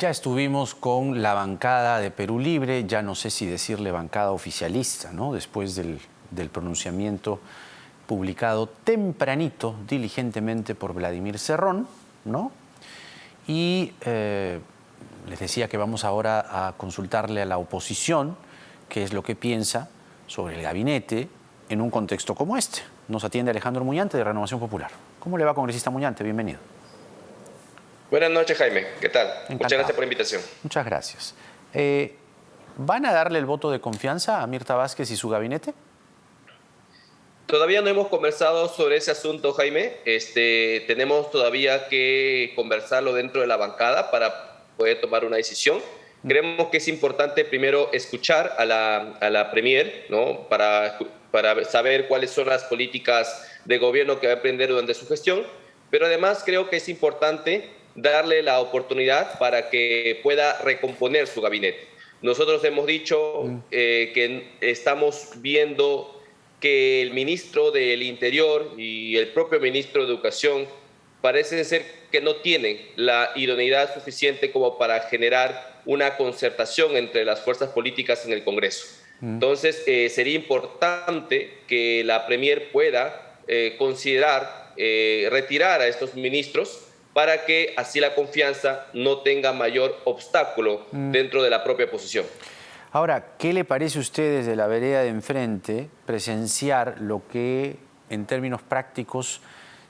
Ya estuvimos con la bancada de Perú Libre, ya no sé si decirle bancada oficialista, ¿no? Después del pronunciamiento publicado tempranito, diligentemente por Vladimir Cerrón, ¿no? Y les decía que vamos ahora a consultarle a la oposición qué es lo que piensa sobre el gabinete en un contexto como este. Nos atiende Alejandro Muñante de Renovación Popular. ¿Cómo le va, congresista Muñante? Bienvenido. Buenas noches, Jaime. ¿Qué tal? Encantado. Muchas gracias por la invitación. Muchas gracias. ¿Van a darle el voto de confianza a Mirta Vázquez y su gabinete? Todavía no hemos conversado sobre ese asunto, Jaime. Tenemos todavía que conversarlo dentro de la bancada para poder tomar una decisión. Creemos que es importante primero escuchar a la Premier, ¿no? Para saber cuáles son las políticas de gobierno que va a emprender durante su gestión. Pero además creo que es importante darle la oportunidad para que pueda recomponer su gabinete. Nosotros hemos dicho que estamos viendo que el ministro del Interior y el propio ministro de Educación parecen ser que no tienen la idoneidad suficiente como para generar una concertación entre las fuerzas políticas en el Congreso. Entonces, sería importante que la Premier pueda considerar retirar a estos ministros para que así la confianza no tenga mayor obstáculo dentro de la propia oposición. Ahora, ¿qué le parece a usted desde la vereda de enfrente presenciar lo que en términos prácticos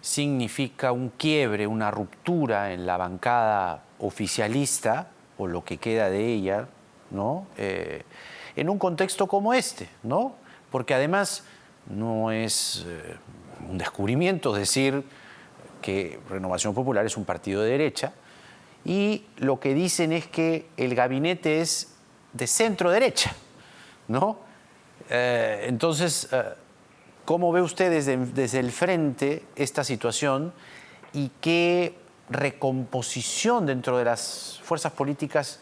significa un quiebre, una ruptura en la bancada oficialista o lo que queda de ella, ¿no? En un contexto como este, ¿no? Porque además no es un descubrimiento decir que Renovación Popular es un partido de derecha y lo que dicen es que el gabinete es de centro-derecha, ¿no? Entonces, ¿cómo ve usted desde el frente esta situación y qué recomposición dentro de las fuerzas políticas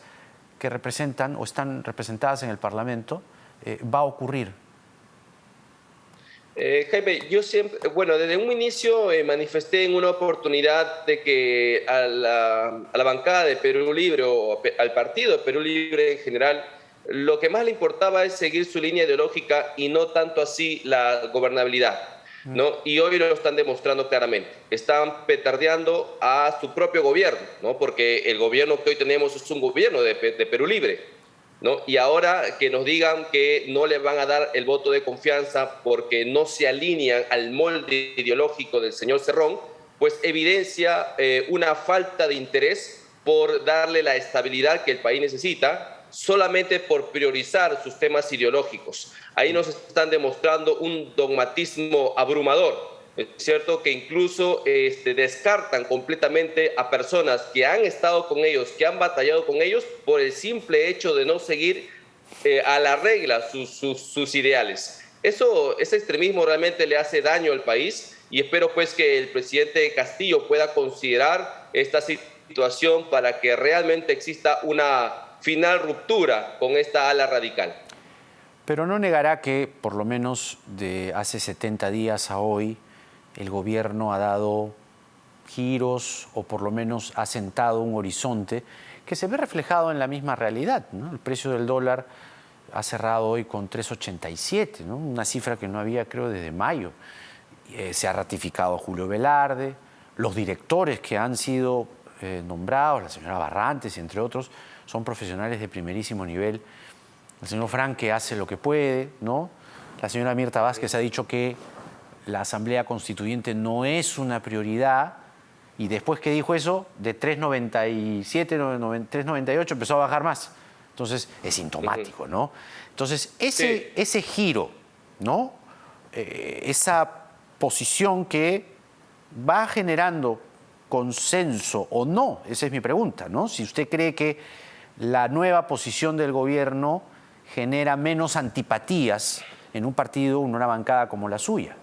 que representan o están representadas en el Parlamento va a ocurrir? Jaime, yo siempre, bueno, desde un inicio manifesté en una oportunidad de que a la bancada de Perú Libre o al partido de Perú Libre en general, lo que más le importaba es seguir su línea ideológica y no tanto así la gobernabilidad, ¿no? Y hoy lo están demostrando claramente. Están petardeando a su propio gobierno, ¿no? Porque el gobierno que hoy tenemos es un gobierno de Perú Libre, ¿no? Y ahora que nos digan que no le van a dar el voto de confianza porque no se alinean al molde ideológico del señor Cerrón, pues evidencia una falta de interés por darle la estabilidad que el país necesita, solamente por priorizar sus temas ideológicos. Ahí nos están demostrando un dogmatismo abrumador. Es cierto que incluso descartan completamente a personas que han estado con ellos, que han batallado con ellos por el simple hecho de no seguir a la regla sus ideales. Ese extremismo realmente le hace daño al país y espero pues que el presidente Castillo pueda considerar esta situación para que realmente exista una final ruptura con esta ala radical. Pero no negará que por lo menos de hace 70 días a hoy el gobierno ha dado giros o por lo menos ha sentado un horizonte que se ve reflejado en la misma realidad, ¿no? El precio del dólar ha cerrado hoy con 3.87, ¿no? Una cifra que no había, creo, desde mayo. Se ha ratificado a Julio Velarde, los directores que han sido nombrados, la señora Barrantes, entre otros, son profesionales de primerísimo nivel. El señor Franque hace lo que puede, ¿no? La señora Mirta Vázquez ha dicho que la Asamblea Constituyente no es una prioridad y después que dijo eso, de 3.97, 3.98 empezó a bajar más. Entonces, es sintomático, ¿no? Entonces, ese giro, ¿no? Esa posición que va generando consenso o no, esa es mi pregunta, ¿no? Si usted cree que la nueva posición del gobierno genera menos antipatías en un partido, en una bancada como la suya.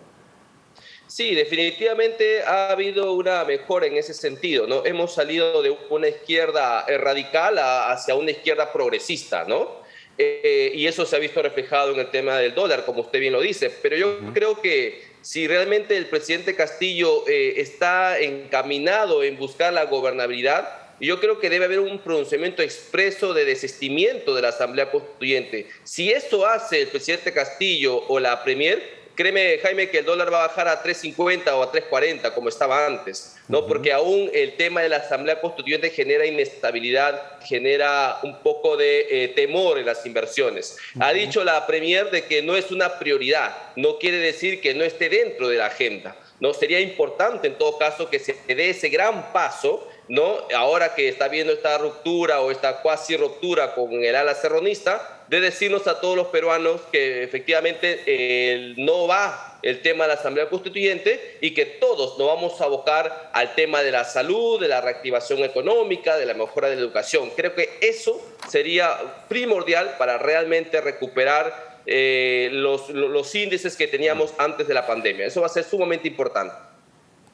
Sí, definitivamente ha habido una mejora en ese sentido, ¿no? Hemos salido de una izquierda radical hacia una izquierda progresista, ¿no? Y eso se ha visto reflejado en el tema del dólar, como usted bien lo dice. Pero yo creo que si realmente el presidente Castillo está encaminado en buscar la gobernabilidad, Y yo creo que debe haber un pronunciamiento expreso de desistimiento de la Asamblea Constituyente. Si eso hace el presidente Castillo o la Premier, créeme, Jaime, que el dólar va a bajar a 3.50 o a 3.40 como estaba antes, ¿no? Porque aún el tema de la Asamblea Constituyente genera inestabilidad, genera un poco de temor en las inversiones. Ha dicho la Premier de que no es una prioridad, no quiere decir que no esté dentro de la agenda, ¿no? Sería importante en todo caso que se dé ese gran paso, ¿no? Ahora que está viendo esta ruptura o esta cuasi ruptura con el ala serronista, de decirnos a todos los peruanos que efectivamente no va el tema de la Asamblea Constituyente y que todos nos vamos a abocar al tema de la salud, de la reactivación económica, de la mejora de la educación. Creo que eso sería primordial para realmente recuperar los índices que teníamos antes de la pandemia. Eso va a ser sumamente importante.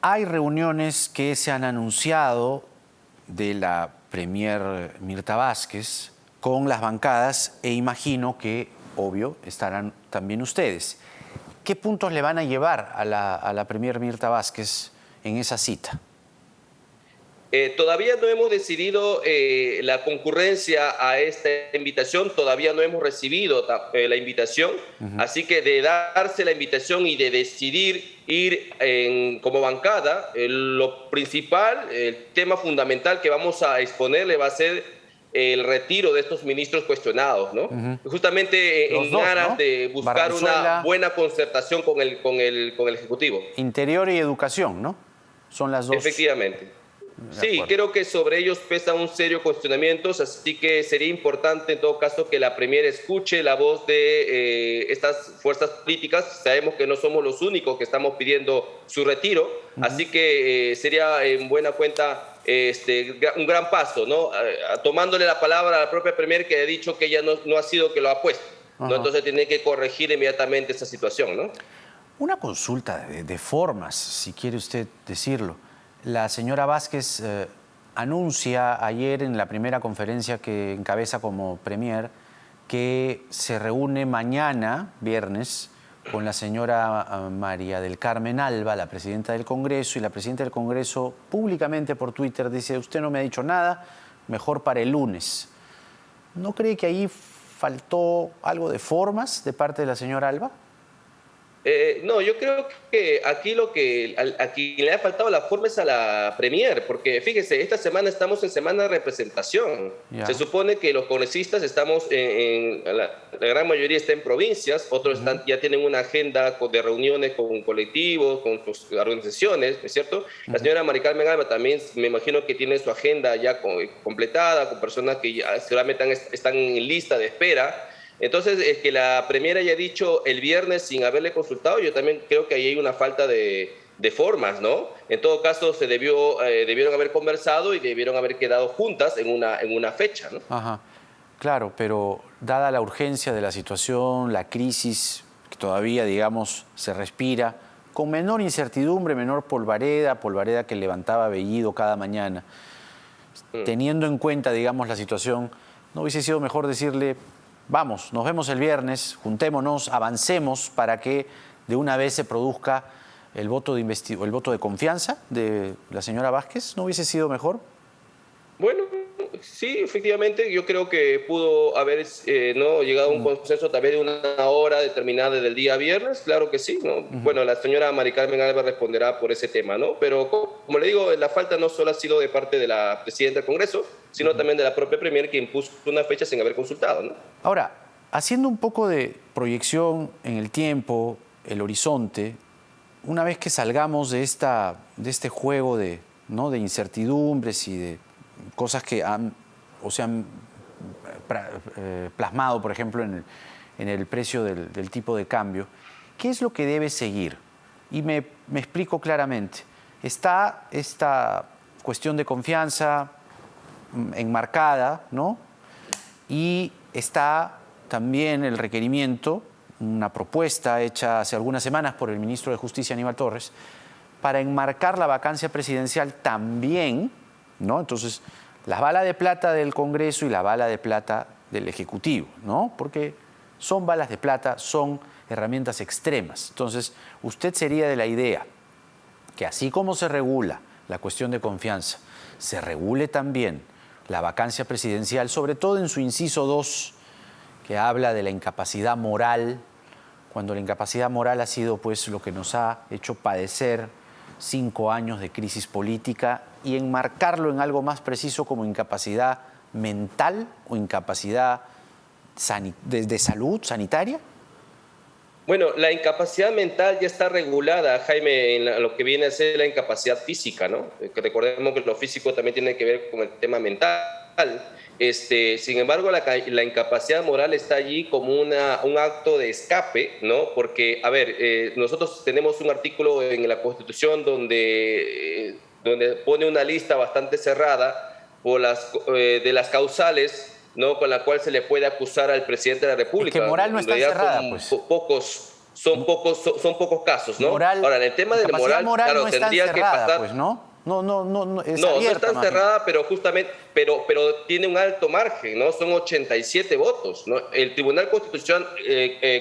Hay reuniones que se han anunciado de la premier Mirta Vázquez con las bancadas e imagino que, obvio, estarán también ustedes. ¿Qué puntos le van a llevar a la premier Mirta Vázquez en esa cita? Todavía no hemos decidido la concurrencia a esta invitación, todavía no hemos recibido la invitación, así que de darse la invitación y de decidir ir como bancada, lo principal, el tema fundamental que vamos a exponerle va a ser el retiro de estos ministros cuestionados, ¿no? Justamente en ganas, ¿no?, de buscar una buena concertación con el Ejecutivo. Interior y Educación, ¿no? Son las dos. Efectivamente. Sí, creo que sobre ellos pesa un serio cuestionamiento, así que sería importante en todo caso que la Premier escuche la voz de estas fuerzas políticas. Sabemos que no somos los únicos que estamos pidiendo su retiro, así que sería en buena cuenta un gran paso, ¿no? Tomándole la palabra a la propia Premier, que ha dicho que ella no ha sido que lo ha puesto, ¿no? Entonces tiene que corregir inmediatamente esa situación, ¿no? Una consulta de formas, si quiere usted decirlo. La señora Vázquez anuncia ayer en la primera conferencia que encabeza como premier que se reúne mañana, viernes, con la señora María del Carmen Alba, la presidenta del Congreso, y la presidenta del Congreso públicamente por Twitter dice: usted no me ha dicho nada, mejor para el lunes. ¿No cree que ahí faltó algo de formas de parte de la señora Alba? No, yo creo que aquí a quien le ha faltado la forma es a la Premier, porque fíjese, esta semana estamos en semana de representación. Se supone que los congresistas estamos, la gran mayoría está en provincias, otros ya tienen una agenda de reuniones con colectivos, con sus organizaciones, ¿no es cierto? La señora María Carmen Alba también me imagino que tiene su agenda ya completada, con personas que ya seguramente están en lista de espera. Entonces, es que la Premier haya dicho el viernes sin haberle consultado, yo también creo que ahí hay una falta de formas, ¿no? En todo caso, debieron haber conversado y debieron haber quedado juntas en una fecha, ¿no? Ajá, claro, pero dada la urgencia de la situación, la crisis que todavía, digamos, se respira, con menor incertidumbre, menor polvareda que levantaba Bellido cada mañana, teniendo en cuenta, digamos, la situación, ¿no hubiese sido mejor decirle: vamos, nos vemos el viernes, juntémonos, avancemos para que de una vez se produzca el voto de confianza de la señora Vázquez? ¿No hubiese sido mejor? Bueno, sí, efectivamente, yo creo que pudo haber llegado a un consenso tal vez de una hora determinada del día viernes, claro que sí, ¿no? Bueno, la señora María Carmen Alba responderá por ese tema, ¿no? Pero como le digo, la falta no solo ha sido de parte de la presidenta del Congreso, sino también de la propia Premier, que impuso una fecha sin haber consultado, ¿no? Ahora, haciendo un poco de proyección en el tiempo, el horizonte, una vez que salgamos de este juego de incertidumbres y de cosas que se han plasmado, por ejemplo, en el precio del tipo de cambio, ¿qué es lo que debe seguir? Y me explico claramente. Está esta cuestión de confianza enmarcada, ¿no? Y está también el requerimiento, una propuesta hecha hace algunas semanas por el ministro de Justicia, Aníbal Torres, para enmarcar la vacancia presidencial también, ¿no? Entonces, la bala de plata del Congreso y la bala de plata del Ejecutivo, ¿no? Porque son balas de plata, son herramientas extremas. Entonces, usted sería de la idea que así como se regula la cuestión de confianza, se regule también la vacancia presidencial, sobre todo en su inciso 2, que habla de la incapacidad moral, cuando la incapacidad moral ha sido pues lo que nos ha hecho padecer 5 años de crisis política, y enmarcarlo en algo más preciso como incapacidad mental o incapacidad de salud sanitaria? Bueno, la incapacidad mental ya está regulada, Jaime, en lo que viene a ser la incapacidad física, ¿no? Que recordemos que lo físico también tiene que ver con el tema mental. Sin embargo, la incapacidad moral está allí como un acto de escape, ¿no? Porque, a ver, nosotros tenemos un artículo en la Constitución donde pone una lista bastante cerrada de las causales, ¿no?, con la cual se le puede acusar al presidente de la República. Es que moral no está cerrada, pues. Son pocos casos, ¿no? Moral, ahora, en el tema de moral, claro, no tendría que pasar, pues, ¿no? No, no está cerrada, pero justamente, pero tiene un alto margen, ¿no? Son 87 votos, ¿no? El Tribunal Constitucional,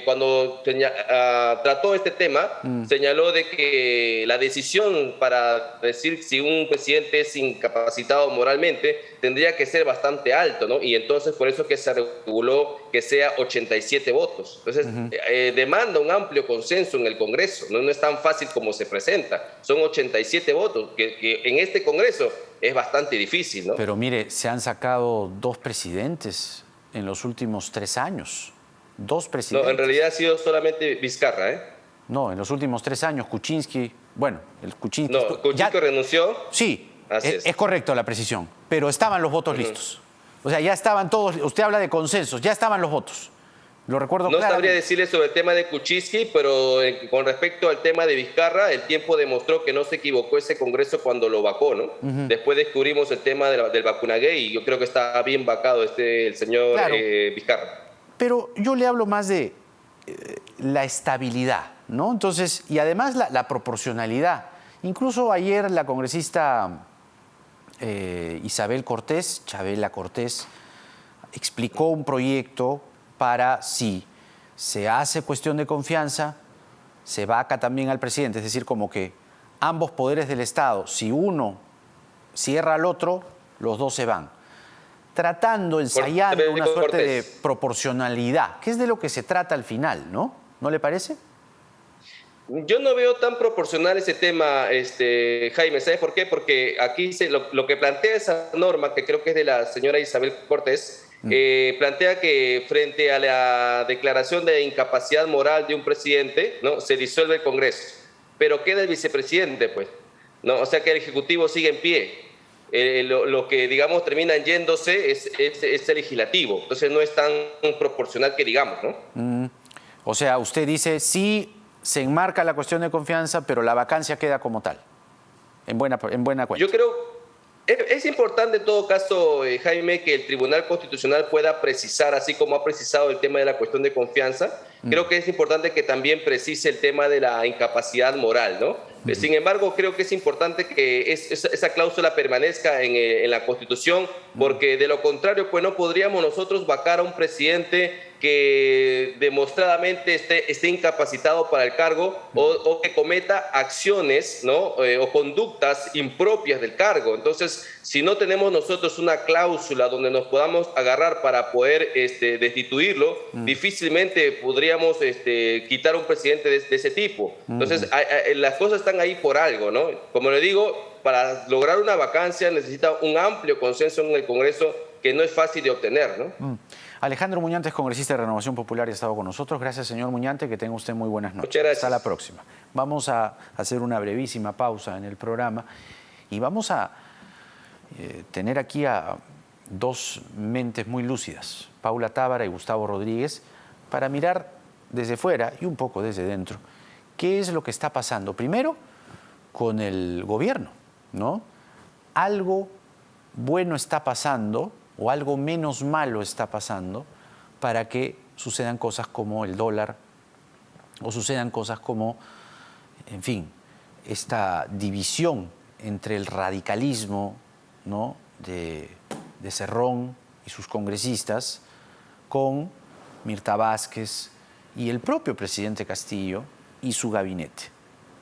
cuando trató este tema, señaló de que la decisión para decir si un presidente es incapacitado moralmente tendría que ser bastante alto, ¿no? Y entonces por eso que se reguló que sea 87 votos. Entonces, demanda un amplio consenso en el Congreso, ¿no? No es tan fácil como se presenta. Son 87 votos, que en este Congreso es bastante difícil, ¿no? Pero mire, se han sacado 2 presidentes en los últimos 3 años. 2 presidentes. No, en realidad ha sido solamente Vizcarra, ¿eh? No, en los últimos 3 años, Kuczynski, bueno, el Kuczynski... No, Kuczynski renunció. Sí, es correcto la precisión, pero estaban los votos listos. O sea, ya estaban todos, usted habla de consensos, ya estaban los votos. Lo recuerdo No claramente. sabría decirle sobre el tema de Kuczynski, pero con respecto al tema de Vizcarra, el tiempo demostró que no se equivocó ese Congreso cuando lo vacó, ¿no? Después descubrimos el tema del vacunagate y yo creo que está bien vacado el señor Claro. Vizcarra. Pero yo le hablo más de la estabilidad, ¿no? Entonces, y además la proporcionalidad. Incluso ayer la congresista Chabela Cortés, explicó un proyecto para si se hace cuestión de confianza, se vaca también al presidente, es decir, como que ambos poderes del Estado, si uno cierra al otro, los 2 se van. Ensayando una suerte de proporcionalidad, que es de lo que se trata al final, ¿no? ¿No le parece? Yo no veo tan proporcional ese tema, Jaime. ¿Sabes por qué? Porque aquí lo que plantea esa norma, que creo que es de la señora Isabel Cortés, plantea que frente a la declaración de incapacidad moral de un presidente, ¿no?, se disuelve el Congreso, pero queda el vicepresidente, pues, ¿no? O sea que el Ejecutivo sigue en pie. Lo que, digamos, termina yéndose es el legislativo. Entonces no es tan proporcional que digamos, ¿no? O sea, usted dice, sí se enmarca la cuestión de confianza, pero la vacancia queda como tal, en buena cuenta. Yo creo... Es importante en todo caso, Jaime, que el Tribunal Constitucional pueda precisar, así como ha precisado el tema de la cuestión de confianza, creo que es importante que también precise el tema de la incapacidad moral, ¿no? Sin embargo, creo que es importante que esa cláusula permanezca en la Constitución, porque de lo contrario, pues no podríamos nosotros vacar a un presidente que demostradamente esté incapacitado para el cargo o que cometa acciones, ¿no?, o conductas impropias del cargo. Entonces, si no tenemos nosotros una cláusula donde nos podamos agarrar para poder destituirlo, difícilmente podríamos quitar a un presidente de ese tipo. Entonces, las cosas están ahí por algo, ¿no? Como le digo, para lograr una vacancia necesita un amplio consenso en el Congreso que no es fácil de obtener, ¿no? Alejandro Muñante es congresista de Renovación Popular y ha estado con nosotros. Gracias, señor Muñante, que tenga usted muy buenas noches. Muchas gracias. Hasta la próxima. Vamos a hacer una brevísima pausa en el programa y vamos a tener aquí a 2 mentes muy lúcidas, Paula Tábara y Gustavo Rodríguez, para mirar desde fuera y un poco desde dentro qué es lo que está pasando. Primero, con el gobierno, ¿no? Algo bueno está pasando o algo menos malo está pasando para que sucedan cosas como el dólar o sucedan cosas como, en fin, esta división entre el radicalismo, ¿no?, de Cerrón y sus congresistas con Mirta Vázquez y el propio presidente Castillo y su gabinete.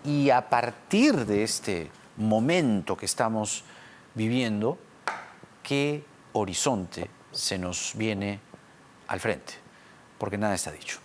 Y a partir de este momento que estamos viviendo, ¿qué horizonte se nos viene al frente? Porque nada está dicho.